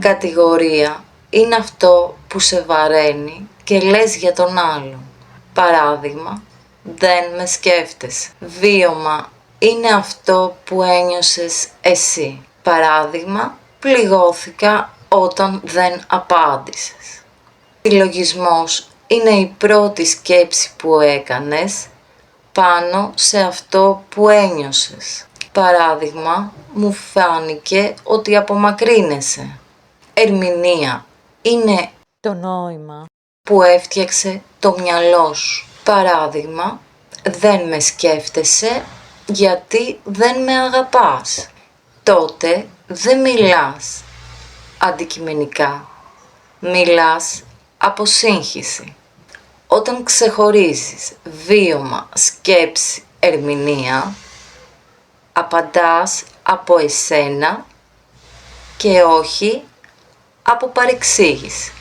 Κατηγορία είναι αυτό που σε βαραίνει και λες για τον άλλον. Παράδειγμα, δεν με σκέφτεσαι. Βίωμα είναι αυτό που ένιωσες εσύ. Παράδειγμα, πληγώθηκα όταν δεν απάντησες. Συλλογισμός είναι η πρώτη σκέψη που έκανες πάνω σε αυτό που ένιωσες. Παράδειγμα, μου φάνηκε ότι απομακρύνεσαι. Ερμηνεία είναι το νόημα που έφτιαξε το μυαλό σου. Παράδειγμα, δεν με σκέφτεσαι γιατί δεν με αγαπάς. Τότε δεν μιλάς αντικειμενικά. Μιλάς από σύγχυση. Όταν ξεχωρίζεις βίωμα, σκέψη, ερμηνεία, απαντάς από εσένα και όχι από παρεξήγηση.